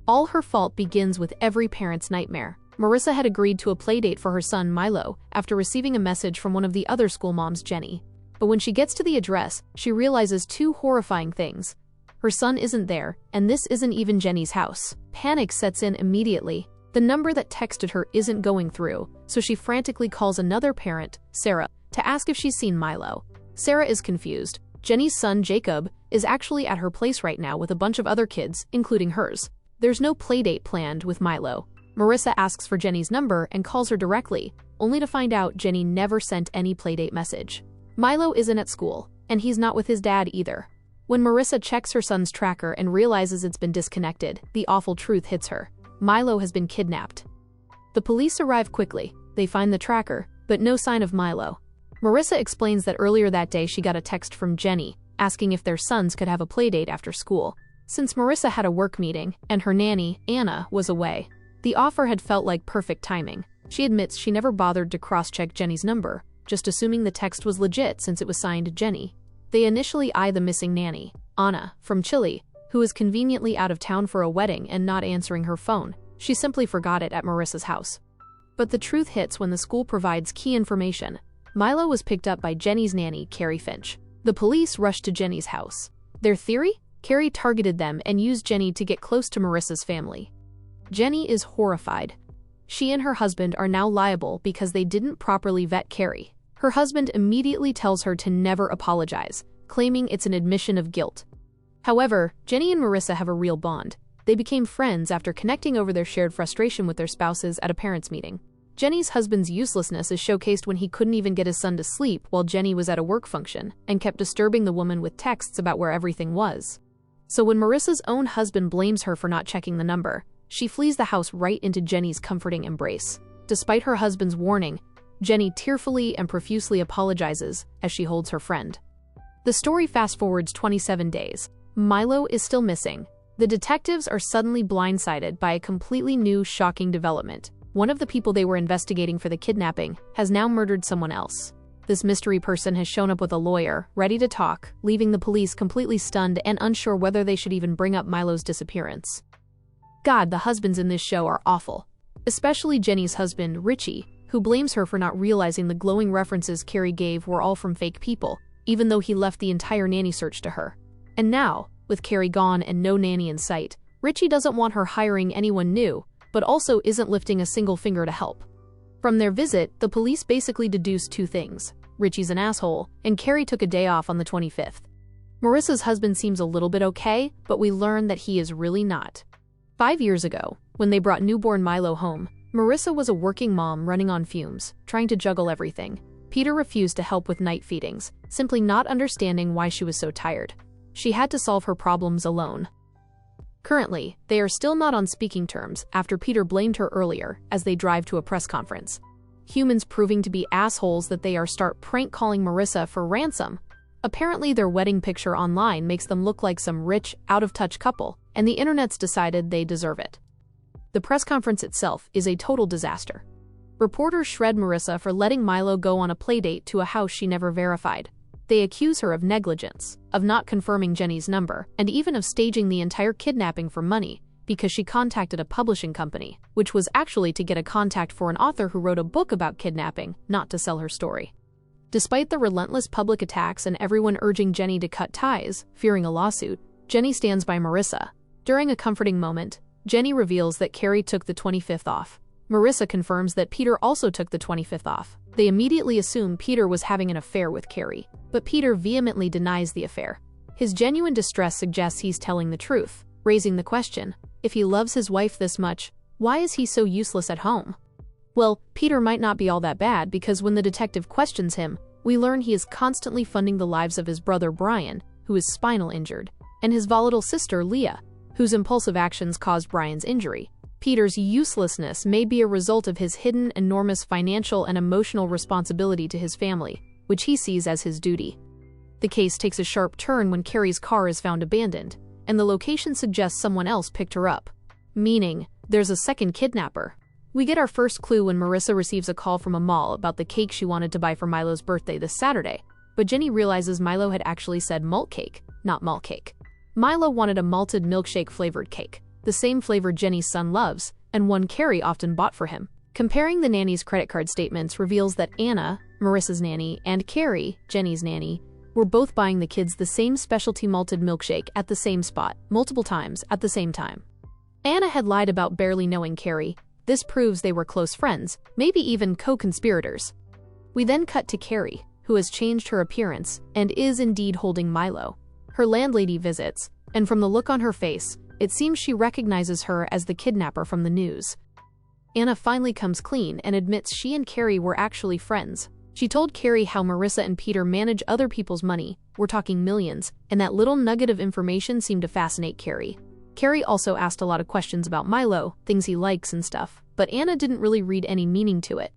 All her fault begins with every parent's nightmare. Marissa had agreed to a playdate for her son Milo after receiving a message from one of the other school moms, Jenny. But when she gets to the address, she realizes two horrifying things. Her son isn't there, and this isn't even Jenny's house. Panic sets in immediately. The number that texted her isn't going through, so she frantically calls another parent, Sarah, to ask if she's seen Milo. Sarah is confused. Jenny's son, Jacob, is actually at her place right now with a bunch of other kids, including hers. There's no playdate planned with Milo. Marissa asks for Jenny's number and calls her directly, only to find out Jenny never sent any playdate message. Milo isn't at school, and he's not with his dad either. When Marissa checks her son's tracker and realizes it's been disconnected, the awful truth hits her. Milo has been kidnapped. The police arrive quickly. They find the tracker, but no sign of Milo. Marissa explains that earlier that day she got a text from Jenny, asking if their sons could have a playdate after school. Since Marissa had a work meeting, and her nanny, Anna, was away, the offer had felt like perfect timing. She admits she never bothered to cross-check Jenny's number, just assuming the text was legit since it was signed Jenny. They initially eye the missing nanny, Anna, from Chile, who is conveniently out of town for a wedding and not answering her phone. She simply forgot it at Marissa's house. But the truth hits when the school provides key information. Milo was picked up by Jenny's nanny, Carrie Finch. The police rushed to Jenny's house. Their theory? Carrie targeted them and used Jenny to get close to Marissa's family. Jenny is horrified. She and her husband are now liable because they didn't properly vet Carrie. Her husband immediately tells her to never apologize, claiming it's an admission of guilt. However, Jenny and Marissa have a real bond. They became friends after connecting over their shared frustration with their spouses at a parents' meeting. Jenny's husband's uselessness is showcased when he couldn't even get his son to sleep while Jenny was at a work function and kept disturbing the woman with texts about where everything was. So when Marissa's own husband blames her for not checking the number, she flees the house right into Jenny's comforting embrace. Despite her husband's warning, Jenny tearfully and profusely apologizes as she holds her friend. The story fast-forwards 27 days. Milo is still missing. The detectives are suddenly blindsided by a completely new, shocking development. One of the people they were investigating for the kidnapping has now murdered someone else. This mystery person has shown up with a lawyer, ready to talk, leaving the police completely stunned and unsure whether they should even bring up Milo's disappearance. God, the husbands in this show are awful. Especially Jenny's husband, Richie, who blames her for not realizing the glowing references Carrie gave were all from fake people, even though he left the entire nanny search to her. And now, with Carrie gone and no nanny in sight, Richie doesn't want her hiring anyone new, but also isn't lifting a single finger to help. From their visit, the police basically deduced two things. Richie's an asshole, and Carrie took a day off on the 25th. Marissa's husband seems a little bit okay, but we learn that he is really not. 5 years ago, when they brought newborn Milo home, Marissa was a working mom running on fumes, trying to juggle everything. Peter refused to help with night feedings, simply not understanding why she was so tired. She had to solve her problems alone. Currently, they are still not on speaking terms after Peter blamed her earlier as they drive to a press conference. Humans proving to be assholes that they start prank calling Marissa for ransom. Apparently their wedding picture online makes them look like some rich, out-of-touch couple, and the internet's decided they deserve it. The press conference itself is a total disaster. Reporters shred Marissa for letting Milo go on a playdate to a house she never verified. They accuse her of negligence, of not confirming Jenny's number, and even of staging the entire kidnapping for money because she contacted a publishing company, which was actually to get a contact for an author who wrote a book about kidnapping, not to sell her story. Despite the relentless public attacks and everyone urging Jenny to cut ties, fearing a lawsuit, Jenny stands by Marissa. During a comforting moment, Jenny reveals that Carrie took the 25th off. Marissa confirms that Peter also took the 25th off. They immediately assume Peter was having an affair with Carrie, but Peter vehemently denies the affair. His genuine distress suggests he's telling the truth, raising the question, if he loves his wife this much, why is he so useless at home? Well, Peter might not be all that bad because when the detective questions him, we learn he is constantly funding the lives of his brother Brian, who is spinal injured, and his volatile sister Leah, whose impulsive actions caused Brian's injury. Peter's uselessness may be a result of his hidden enormous financial and emotional responsibility to his family, which he sees as his duty. The case takes a sharp turn when Carrie's car is found abandoned, and the location suggests someone else picked her up, meaning there's a second kidnapper. We get our first clue when Marissa receives a call from a mall about the cake she wanted to buy for Milo's birthday this Saturday, but Jenny realizes Milo had actually said malt cake, not malt cake. Milo wanted a malted milkshake flavored cake. the same flavor Jenny's son loves, and one Carrie often bought for him. Comparing the nanny's credit card statements reveals that Anna, Marissa's nanny, and Carrie, Jenny's nanny, were both buying the kids the same specialty malted milkshake at the same spot, multiple times at the same time. Anna had lied about barely knowing Carrie. This proves they were close friends, maybe even co-conspirators. We then cut to Carrie, who has changed her appearance and is indeed holding Milo. Her landlady visits, and from the look on her face, it seems she recognizes her as the kidnapper from the news. Anna finally comes clean and admits she and Carrie were actually friends. She told Carrie how Marissa and Peter manage other people's money, we're talking millions, and that little nugget of information seemed to fascinate Carrie. Carrie also asked a lot of questions about Milo, things he likes and stuff, but Anna didn't really read any meaning to it.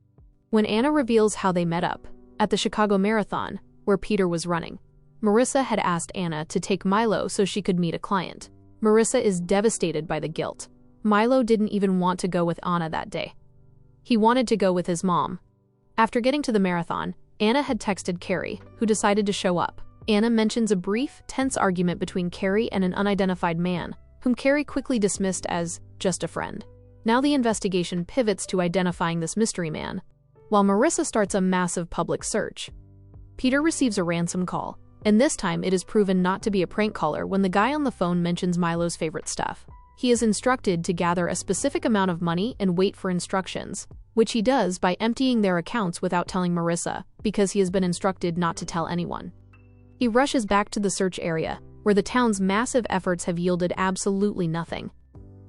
When Anna reveals how they met up, at the Chicago Marathon, where Peter was running, Marissa had asked Anna to take Milo so she could meet a client. Marissa is devastated by the guilt. Milo didn't even want to go with Anna that day. He wanted to go with his mom. After getting to the marathon, Anna had texted Carrie, who decided to show up. Anna mentions a brief, tense argument between Carrie and an unidentified man, whom Carrie quickly dismissed as just a friend. Now the investigation pivots to identifying this mystery man, while Marissa starts a massive public search. Peter receives a ransom call, and this time it is proven not to be a prank caller when the guy on the phone mentions Milo's favorite stuff. He is instructed to gather a specific amount of money and wait for instructions, which he does by emptying their accounts without telling Marissa, because he has been instructed not to tell anyone. He rushes back to the search area, where the town's massive efforts have yielded absolutely nothing.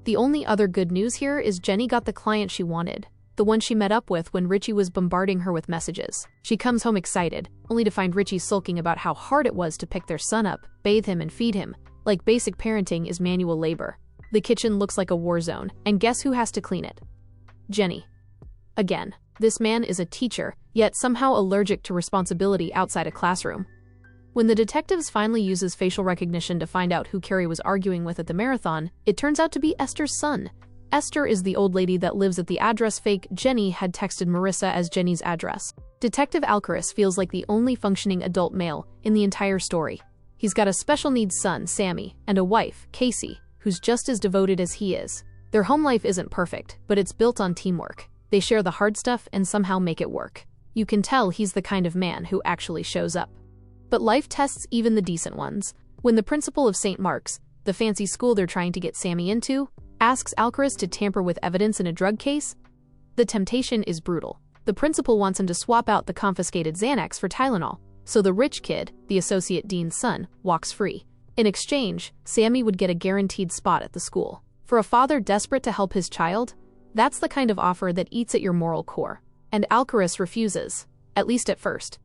The only other good news here is Jenny got the client she wanted, the one she met up with when Richie was bombarding her with messages. She comes home excited, only to find Richie sulking about how hard it was to pick their son up, bathe him and feed him, like basic parenting is manual labor. The kitchen looks like a war zone, and guess who has to clean it? Jenny. Again, this man is a teacher, yet somehow allergic to responsibility outside a classroom. When the detectives finally uses facial recognition to find out who Carrie was arguing with at the marathon, it turns out to be Esther's son. Esther is the old lady that lives at the address fake Jenny had texted Marissa as Jenny's address. Detective Alcaraz feels like the only functioning adult male in the entire story. He's got a special needs son, Sammy, and a wife, Casey, who's just as devoted as he is. Their home life isn't perfect, but it's built on teamwork. They share the hard stuff and somehow make it work. You can tell he's the kind of man who actually shows up. But life tests even the decent ones. When the principal of St. Mark's, the fancy school they're trying to get Sammy into, asks Alcaraz to tamper with evidence in a drug case, the temptation is brutal. The principal wants him to swap out the confiscated Xanax for Tylenol, so the rich kid, the associate dean's son, walks free. In exchange, Sammy would get a guaranteed spot at the school. For a father desperate to help his child, that's the kind of offer that eats at your moral core. And Alcaraz refuses, at least at first.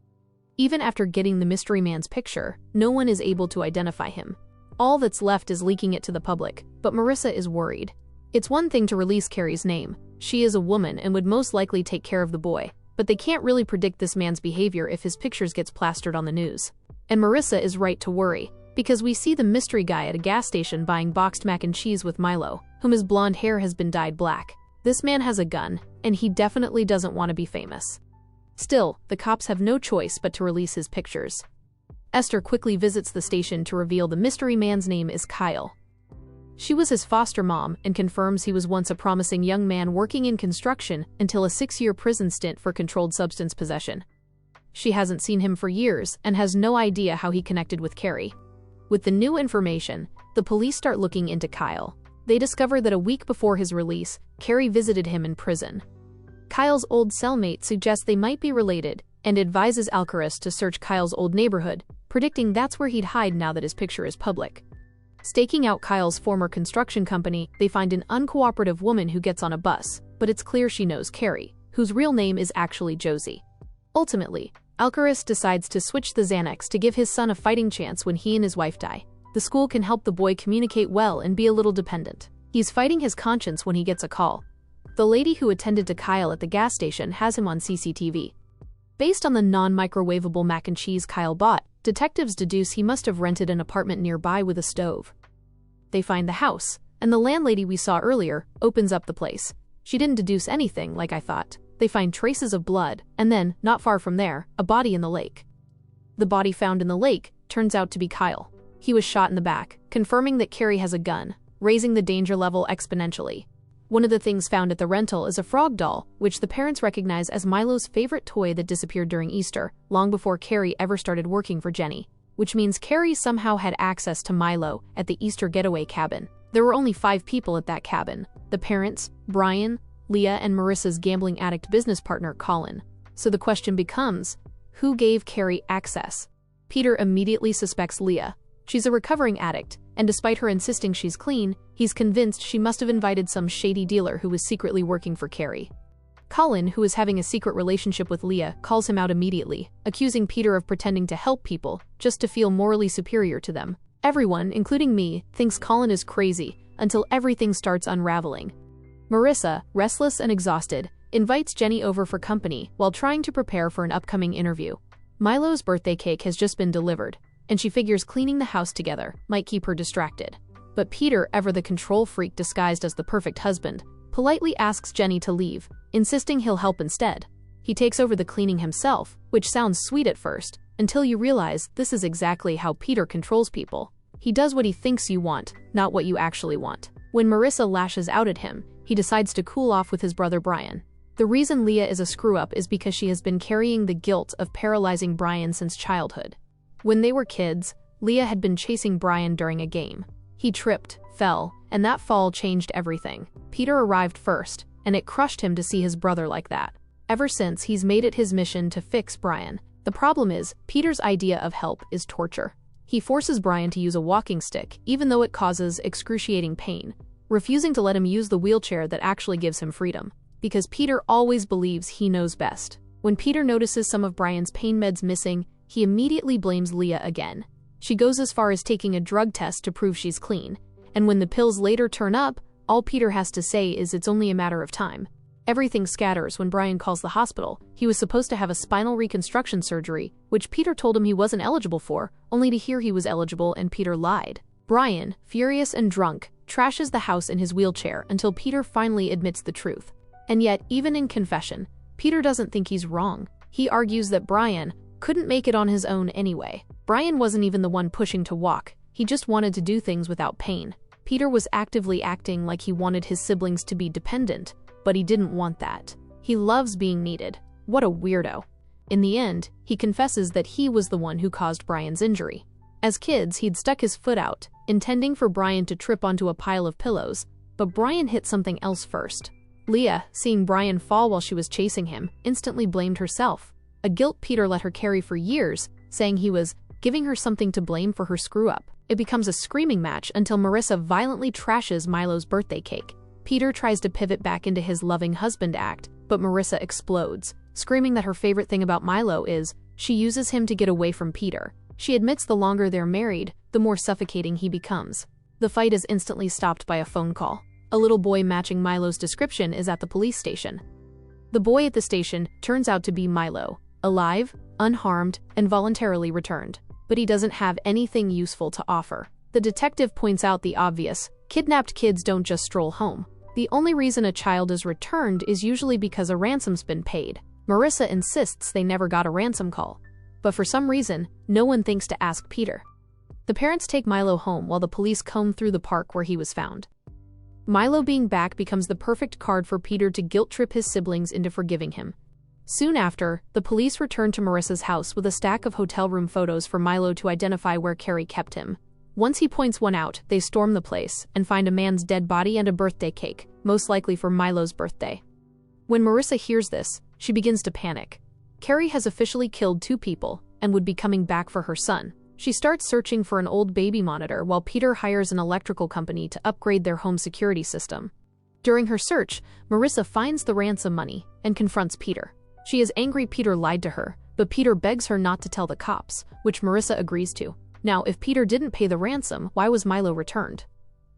Even after getting the mystery man's picture, no one is able to identify him. All that's left is leaking it to the public, but Marissa is worried. It's one thing to release Carrie's name. She is a woman and would most likely take care of the boy, but they can't really predict this man's behavior if his pictures gets plastered on the news. And Marissa is right to worry, because we see the mystery guy at a gas station buying boxed mac and cheese with Milo, whom his blonde hair has been dyed black. This man has a gun, and he definitely doesn't want to be famous. Still, the cops have no choice but to release his pictures. Esther quickly visits the station to reveal the mystery man's name is Kyle. She was his foster mom and confirms he was once a promising young man working in construction until a 6-year prison stint for controlled substance possession. She hasn't seen him for years and has no idea how he connected with Carrie. With the new information, the police start looking into Kyle. They discover that a week before his release, Carrie visited him in prison. Kyle's old cellmate suggests they might be related and advises Alcaraz to search Kyle's old neighborhood, predicting that's where he'd hide now that his picture is public. Staking out Kyle's former construction company, they find an uncooperative woman who gets on a bus, but it's clear she knows Carrie, whose real name is actually Josie. Ultimately, Alcaraz decides to switch the Xanax to give his son a fighting chance when he and his wife die. The school can help the boy communicate well and be a little dependent. He's fighting his conscience when he gets a call. The lady who attended to Kyle at the gas station has him on CCTV. Based on the non-microwavable mac and cheese Kyle bought, detectives deduce he must have rented an apartment nearby with a stove. They find the house, and the landlady we saw earlier opens up the place. She didn't deduce anything, like I thought. They find traces of blood, and then, not far from there, a body in the lake. The body found in the lake turns out to be Kyle. He was shot in the back, confirming that Carrie has a gun, raising the danger level exponentially. One of the things found at the rental is a frog doll, which the parents recognize as Milo's favorite toy that disappeared during Easter, long before Carrie ever started working for Jenny. Which means Carrie somehow had access to Milo at the Easter getaway cabin. There were only 5 people at that cabin: the parents, Brian, Leah, and Marissa's gambling addict business partner, Colin. So the question becomes, who gave Carrie access? Peter immediately suspects Leah. She's a recovering addict, and despite her insisting she's clean, he's convinced she must have invited some shady dealer who was secretly working for Carrie. Colin, who is having a secret relationship with Leah, calls him out immediately, accusing Peter of pretending to help people just to feel morally superior to them. Everyone, including me, thinks Colin is crazy until everything starts unraveling. Marissa, restless and exhausted, invites Jenny over for company while trying to prepare for an upcoming interview. Milo's birthday cake has just been delivered, and she figures cleaning the house together might keep her distracted. But Peter, ever the control freak disguised as the perfect husband, politely asks Jenny to leave, insisting he'll help instead. He takes over the cleaning himself, which sounds sweet at first, until you realize this is exactly how Peter controls people. He does what he thinks you want, not what you actually want. When Marissa lashes out at him, he decides to cool off with his brother Brian. The reason Leah is a screw-up is because she has been carrying the guilt of paralyzing Brian since childhood. When they were kids, Leah had been chasing Brian during a game. He tripped, fell, and that fall changed everything. Peter arrived first, and it crushed him to see his brother like that. Ever since, he's made it his mission to fix Brian. The problem is, Peter's idea of help is torture. He forces Brian to use a walking stick, even though it causes excruciating pain, refusing to let him use the wheelchair that actually gives him freedom. Because Peter always believes he knows best. When Peter notices some of Brian's pain meds missing, he immediately blames Leah again. She goes as far as taking a drug test to prove she's clean, and when the pills later turn up, all Peter has to say is it's only a matter of time. Everything scatters when Brian calls the hospital. He was supposed to have a spinal reconstruction surgery, which Peter told him he wasn't eligible for, only to hear he was eligible and Peter lied. Brian, furious and drunk, trashes the house in his wheelchair until Peter finally admits the truth. And yet, even in confession, Peter doesn't think he's wrong. He argues that Brian couldn't make it on his own anyway. Brian wasn't even the one pushing to walk. He just wanted to do things without pain. Peter was actively acting like he wanted his siblings to be dependent, but he didn't want that. He loves being needed. What a weirdo. In the end, he confesses that he was the one who caused Brian's injury. As kids, he'd stuck his foot out, intending for Brian to trip onto a pile of pillows, but Brian hit something else first. Leah, seeing Brian fall while she was chasing him, instantly blamed herself, a guilt Peter let her carry for years, saying he was giving her something to blame for her screw-up. It becomes a screaming match until Marissa violently trashes Milo's birthday cake. Peter tries to pivot back into his loving husband act, but Marissa explodes, screaming that her favorite thing about Milo is she uses him to get away from Peter. She admits the longer they're married, the more suffocating he becomes. The fight is instantly stopped by a phone call. A little boy matching Milo's description is at the police station. The boy at the station turns out to be Milo, alive, unharmed, and voluntarily returned. But he doesn't have anything useful to offer. The detective points out the obvious: kidnapped kids don't just stroll home. The only reason a child is returned is usually because a ransom's been paid. Marissa insists they never got a ransom call, but for some reason, no one thinks to ask Peter. The parents take Milo home while the police comb through the park where he was found. Milo being back becomes the perfect card for Peter to guilt-trip his siblings into forgiving him. Soon after, the police return to Marissa's house with a stack of hotel room photos for Milo to identify where Carrie kept him. Once he points one out, they storm the place and find a man's dead body and a birthday cake, most likely for Milo's birthday. When Marissa hears this, she begins to panic. Carrie has officially killed 2 people and would be coming back for her son. She starts searching for an old baby monitor while Peter hires an electrical company to upgrade their home security system. During her search, Marissa finds the ransom money and confronts Peter. She is angry Peter lied to her, but Peter begs her not to tell the cops, which Marissa agrees to. Now, if Peter didn't pay the ransom, why was Milo returned?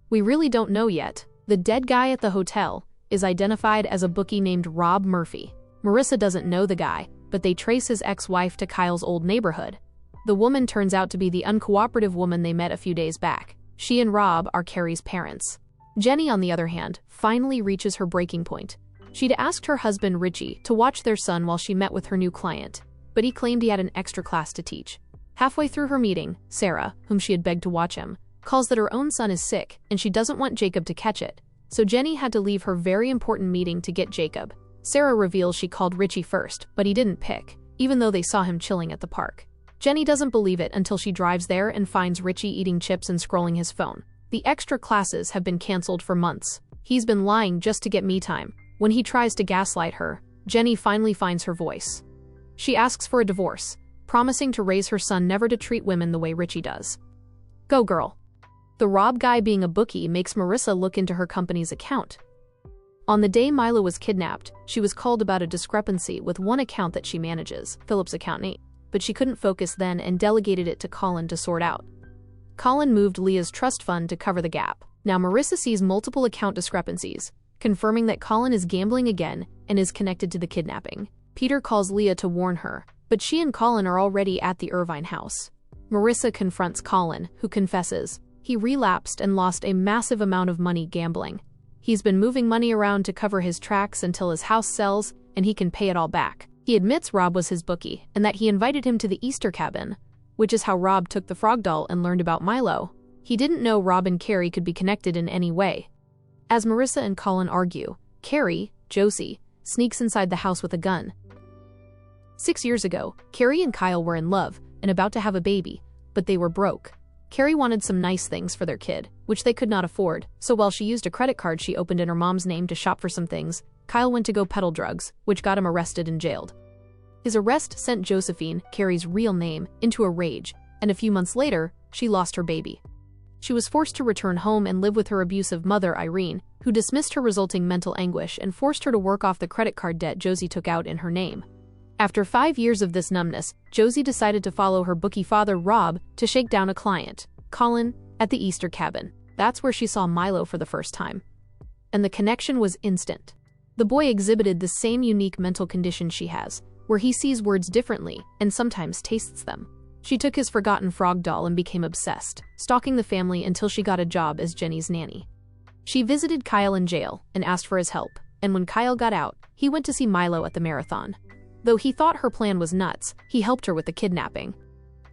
We really don't know yet. The dead guy at the hotel is identified as a bookie named Rob Murphy. Marissa doesn't know the guy, but they trace his ex-wife to Kyle's old neighborhood. The woman turns out to be the uncooperative woman they met a few days back. She and Rob are Carrie's parents. Jenny, on the other hand, finally reaches her breaking point. She'd asked her husband Richie to watch their son while she met with her new client, but he claimed he had an extra class to teach. Halfway through her meeting, Sarah, whom she had begged to watch him, calls that her own son is sick and she doesn't want Jacob to catch it. So Jenny had to leave her very important meeting to get Jacob. Sarah reveals she called Richie first, but he didn't pick, even though they saw him chilling at the park. Jenny doesn't believe it until she drives there and finds Richie eating chips and scrolling his phone. The extra classes have been canceled for months. He's been lying just to get me time. When he tries to gaslight her, Jenny finally finds her voice. She asks for a divorce, promising to raise her son never to treat women the way Richie does. Go girl. The Rob guy being a bookie makes Marissa look into her company's account. On the day Milo was kidnapped, she was called about a discrepancy with one account that she manages, Philip's account 8, but she couldn't focus then and delegated it to Colin to sort out. Colin moved Leah's trust fund to cover the gap. Now Marissa sees multiple account discrepancies, confirming that Colin is gambling again and is connected to the kidnapping. Peter calls Leah to warn her, but she and Colin are already at the Irvine house. Marissa confronts Colin, who confesses he relapsed and lost a massive amount of money gambling. He's been moving money around to cover his tracks until his house sells and he can pay it all back. He admits Rob was his bookie and that he invited him to the Easter cabin, which is how Rob took the frog doll and learned about Milo. He didn't know Rob and Carrie could be connected in any way. As Marissa and Colin argue, Carrie, Josie, sneaks inside the house with a gun. 6 years ago, Carrie and Kyle were in love and about to have a baby, but they were broke. Carrie wanted some nice things for their kid, which they could not afford, so while she used a credit card she opened in her mom's name to shop for some things, Kyle went to go peddle drugs, which got him arrested and jailed. His arrest sent Josephine, Carrie's real name, into a rage, and a few months later, she lost her baby. She was forced to return home and live with her abusive mother, Irene, who dismissed her resulting mental anguish and forced her to work off the credit card debt Josie took out in her name. After 5 years of this numbness, Josie decided to follow her bookie father, Rob, to shake down a client, Colin, at the Easter cabin. That's where she saw Milo for the first time. And the connection was instant. The boy exhibited the same unique mental condition she has, where he sees words differently and sometimes tastes them. She took his forgotten frog doll and became obsessed, stalking the family until she got a job as Jenny's nanny. She visited Kyle in jail and asked for his help, and when Kyle got out, he went to see Milo at the marathon. Though he thought her plan was nuts, he helped her with the kidnapping.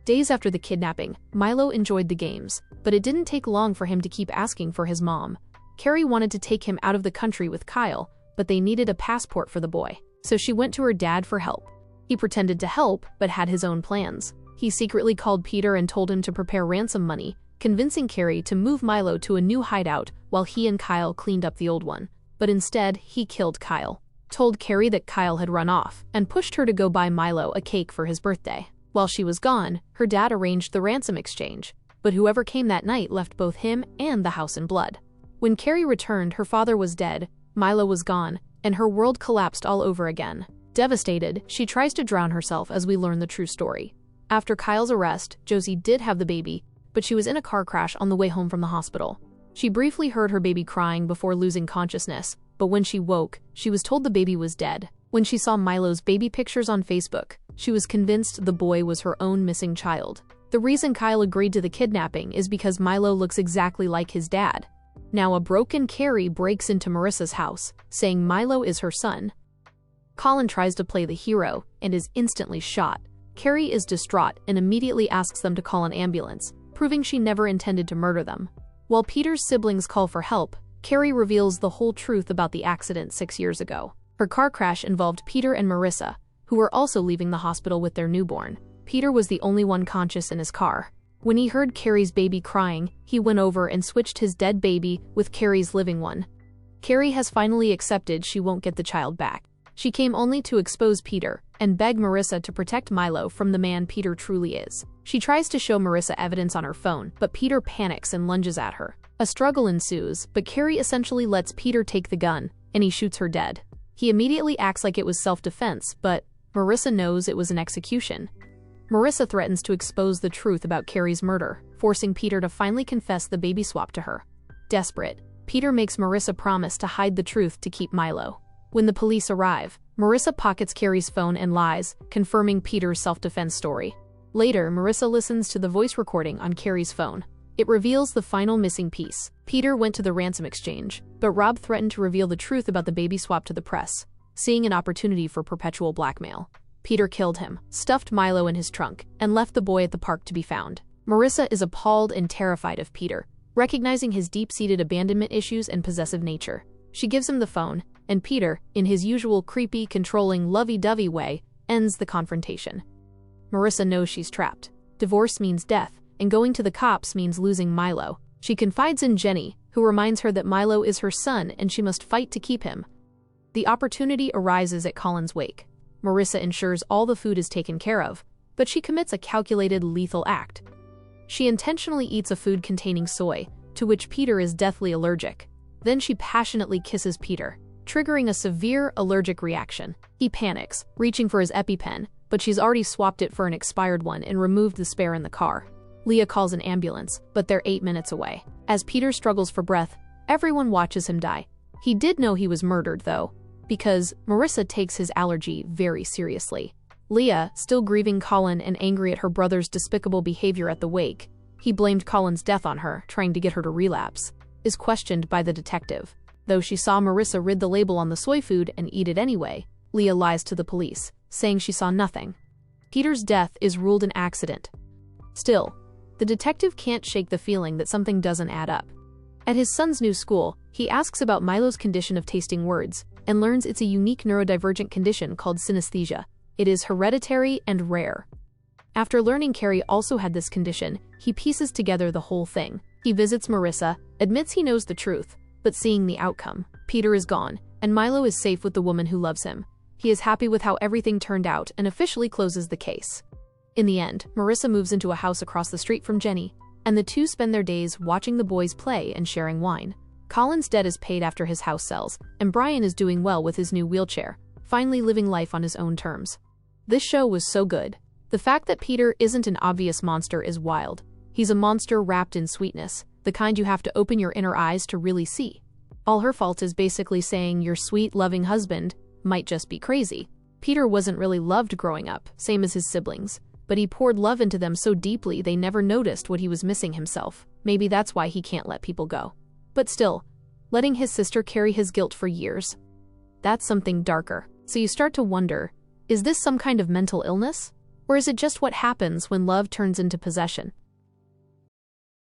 Days after the kidnapping, Milo enjoyed the games, but it didn't take long for him to keep asking for his mom. Carrie wanted to take him out of the country with Kyle, but they needed a passport for the boy, so she went to her dad for help. He pretended to help, but had his own plans. He secretly called Peter and told him to prepare ransom money, convincing Carrie to move Milo to a new hideout while he and Kyle cleaned up the old one. But instead, he killed Kyle, told Carrie that Kyle had run off, and pushed her to go buy Milo a cake for his birthday. While she was gone, her dad arranged the ransom exchange, but whoever came that night left both him and the house in blood. When Carrie returned, her father was dead, Milo was gone, and her world collapsed all over again. Devastated, she tries to drown herself as we learn the true story. After Kyle's arrest, Josie did have the baby, but she was in a car crash on the way home from the hospital. She briefly heard her baby crying before losing consciousness, but when she woke, she was told the baby was dead. When she saw Milo's baby pictures on Facebook, she was convinced the boy was her own missing child. The reason Kyle agreed to the kidnapping is because Milo looks exactly like his dad. Now a broken Carrie breaks into Marissa's house, saying Milo is her son. Colin tries to play the hero and is instantly shot. Carrie is distraught and immediately asks them to call an ambulance, proving she never intended to murder them. While Peter's siblings call for help, Carrie reveals the whole truth about the accident 6 years ago. Her car crash involved Peter and Marissa, who were also leaving the hospital with their newborn. Peter was the only one conscious in his car. When he heard Carrie's baby crying, he went over and switched his dead baby with Carrie's living one. Carrie has finally accepted she won't get the child back. She came only to expose Peter and beg Marissa to protect Milo from the man Peter truly is. She tries to show Marissa evidence on her phone, but Peter panics and lunges at her. A struggle ensues, but Carrie essentially lets Peter take the gun, and he shoots her dead. He immediately acts like it was self-defense, but Marissa knows it was an execution. Marissa threatens to expose the truth about Carrie's murder, forcing Peter to finally confess the baby swap to her. Desperate, Peter makes Marissa promise to hide the truth to keep Milo. When the police arrive, Marissa pockets Carrie's phone and lies, confirming Peter's self-defense story. Later, Marissa listens to the voice recording on Carrie's phone. It reveals the final missing piece. Peter went to the ransom exchange, but Rob threatened to reveal the truth about the baby swap to the press, seeing an opportunity for perpetual blackmail. Peter killed him, stuffed Milo in his trunk, and left the boy at the park to be found. Marissa is appalled and terrified of Peter, recognizing his deep-seated abandonment issues and possessive nature. She gives him the phone, and Peter, in his usual creepy, controlling, lovey-dovey way, ends the confrontation. Marissa knows she's trapped. Divorce means death, and going to the cops means losing Milo. She confides in Jenny, who reminds her that Milo is her son and she must fight to keep him. The opportunity arises at Colin's wake. Marissa ensures all the food is taken care of, but she commits a calculated, lethal act. She intentionally eats a food containing soy, to which Peter is deathly allergic. Then she passionately kisses Peter, triggering a severe allergic reaction. He panics, reaching for his EpiPen, but she's already swapped it for an expired one and removed the spare in the car. Leah calls an ambulance, but they're 8 minutes away. As Peter struggles for breath, everyone watches him die. He did know he was murdered, though, because Marissa takes his allergy very seriously. Leah, still grieving Colin and angry at her brother's despicable behavior at the wake, he blamed Colin's death on her, trying to get her to relapse, is questioned by the detective. Though she saw Marissa read the label on the soy food and eat it anyway, Leah lies to the police, saying she saw nothing. Peter's death is ruled an accident. Still, the detective can't shake the feeling that something doesn't add up. At his son's new school, he asks about Milo's condition of tasting words, and learns it's a unique neurodivergent condition called synesthesia. It is hereditary and rare. After learning Carrie also had this condition, he pieces together the whole thing. He visits Marissa, admits he knows the truth, but seeing the outcome, Peter is gone, and Milo is safe with the woman who loves him. He is happy with how everything turned out and officially closes the case. In the end, Marissa moves into a house across the street from Jenny, and the two spend their days watching the boys play and sharing wine. Colin's debt is paid after his house sells, and Brian is doing well with his new wheelchair, finally living life on his own terms. This show was so good. The fact that Peter isn't an obvious monster is wild. He's a monster wrapped in sweetness, the kind you have to open your inner eyes to really see. All her fault is basically saying your sweet, loving husband might just be crazy. Peter wasn't really loved growing up, same as his siblings, but he poured love into them so deeply they never noticed what he was missing himself. Maybe that's why he can't let people go. But still, letting his sister carry his guilt for years, that's something darker. So you start to wonder, is this some kind of mental illness? Or is it just what happens when love turns into possession?